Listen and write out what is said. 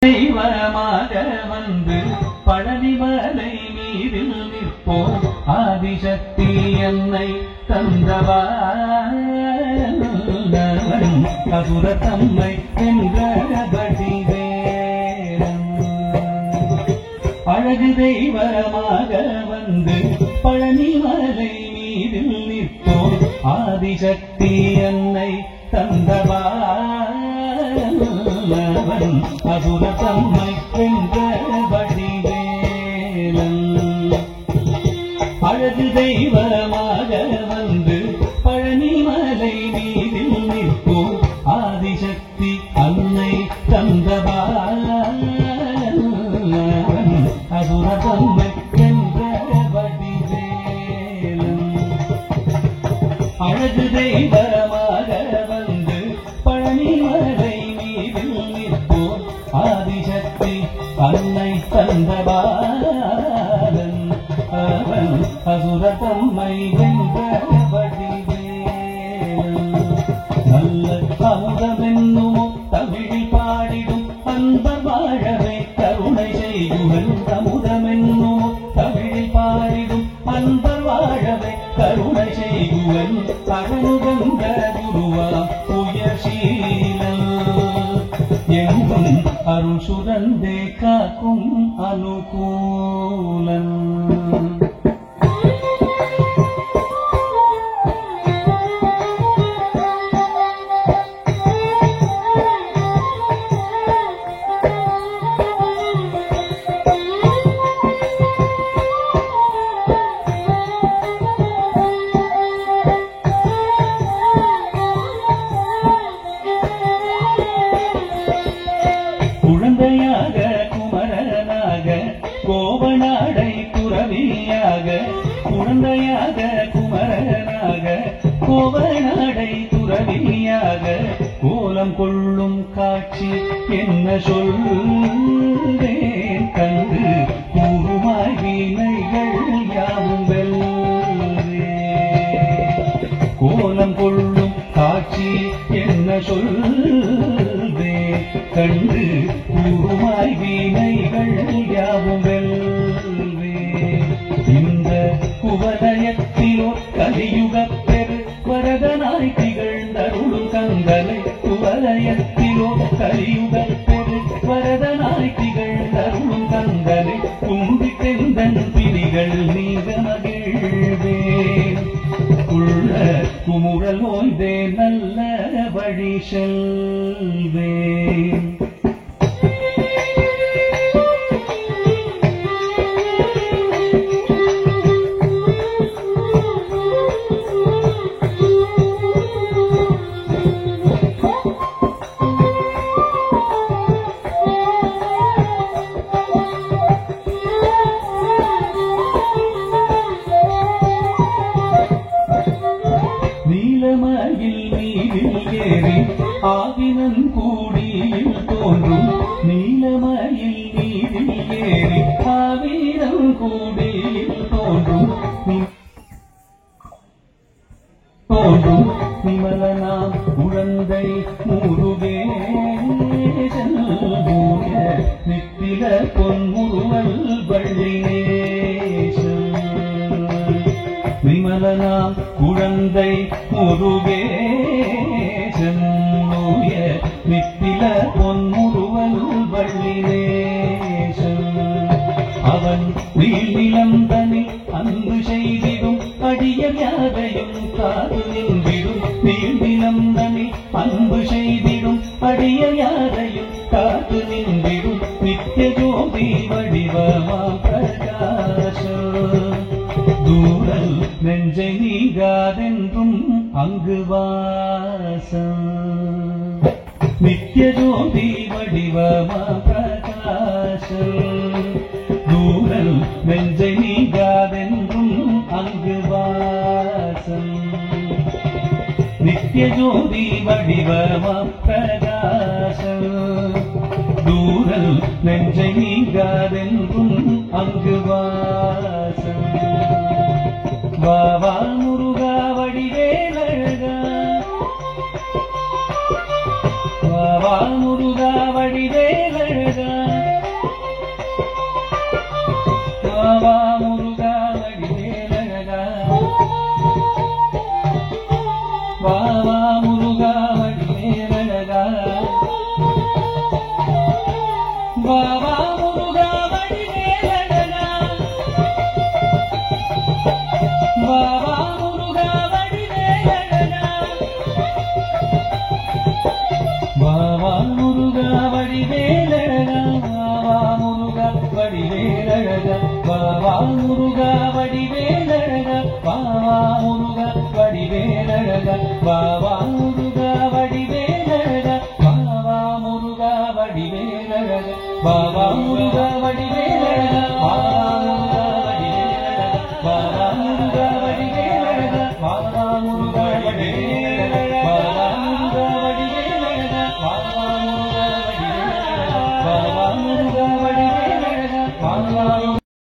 தெய்வமாக வந்து பழனிமலை மீதில் நிற்போம் ஆதிசக்தி என்னை தந்தவான் அசுர தம்மை வென்றபடி வேடன் அழகு தெய்வமாக வந்து பழனிமலை மீதில் நிற்போம் ஆதிசக்தி என்னை தந்தவான் அசுர தம்மை வென்றபடி வேலன் அழகு தெய்வமாக வந்து பழனிமலை மீதில் நிற்போம் ஆதிசக்தி அன்னை தந்தவான் அசுர தம்மை வென்றபடி வேலன் அழகு தெய்வமாக வந்து பழனிமலை மீதில் நிற்போம் ஆதிசக்தி அன்னை தந்தபாலன் அவன் அசுர தம்மை வென்றபடி வேலன் நல்ல அமுதமென்னுமோ தமிழில் பாடிடும் அன்பர் வாழவே கருணை செய்யுவன் அமுதமென்னுமோ தமிழில் பாடிடும் அன்பர் வாழவே கருணை செய்யுவன் அழகுகந்த குருவாம் உயர்ஷீலன் எங்கும் அருள் சுரந்தே காக்கும் அனுகூலன் குழந்தையாக குமரனாக கோவனாடை துறவியாக குழந்தையாக குமரனாக கோவனாடை துறவியாக கோலம் கொள்ளும் காட்சி என்ன சொல்வேன் கண்டு கூறுமாய் வீணைகள் யாவும் வெல்வே கோலம் கொள்ளும் காட்சி என்ன சொல்வே கண்டு கூறுமாய் வீணைகள் யாவும் வெல்வே இந்த குவலயத்திலோ கலியுகப் பெரு வரதனாய் திகழ்ந்தருளும் கந்தனை குவலயத்திலோ கலியுகப் பெரு வரதனாய் திகழ்ந்தருளும் கந்தனை கும்பி தெந்தன் பிடிகள் நீங்க மகிழ்வேன் உள்ள குமுறல் ஓய்ந்தே நல்ல வழி செல்வேன் நீலமயில் மீதில் ஏறி ஆவினன் கூடியில் தோன்றும் நீலமயில் மீதில் ஏறி ஆவினன் கூடியில் தோன்றும் நிமலனாம் குழந்தை முருகேசன் பூய நித்தில பொன்முருவல் வள்ளினேசன் விமலனாம் குழந்தை முருகேசன் நோய நித்தில பொன்முருவல் வள்ளினேசன் அவன் நீலிலந்தனில் அன்பு செய்திடும் அடிய யாதையும் காது நின்றிடும் நீலிலந்தனில் அன்பு செய்திடும் அடிய யாதையும் காது நின்றிடும் நித்திய ஜோதி வடிவமாம் பிரகாசம் தூரல் நெஞ்சை நீங்காதென்றும் அங்கு வாசம் நித்திய ஜோதி வடிவமா பிரகாசம் தூரல் நெஞ்சை நீங்காதென்றும் அங்கு வாசம் நித்திய ஜோதி வடிவமா பிரகாசம் தூரல் நெஞ்சை நீங்காதென்றும் அங்கு வாசம் வாவா முருகா வடிவேலழகா வாவா முருகா வடிவேலழகா வாவா முருகா வடிவேலழகா வாவா முருகா வடிவேலழகா வாவா முருகா வடிவேலழகா வாவா முருகா வடிவேலழகா வாவா முருகா வடிவேலழகா வாவா முருகா வடிவேலழகா வாவா முருகா வடிவேலழகா வாவா முருகா வடிவேலழகா வாவா முருகா வடிவேலழகா வாவா முருகா வடிவேலழகா வாவா முருகா வடிவேலழகா வாவா முருகா வடிவேலழகா வாவா முருகா வடிவேலழகா வாவா முருகா வடிவேலழகா வாவா முருகா வடிவேலழகா வாவா முருகா வடிவேலழகா வாவா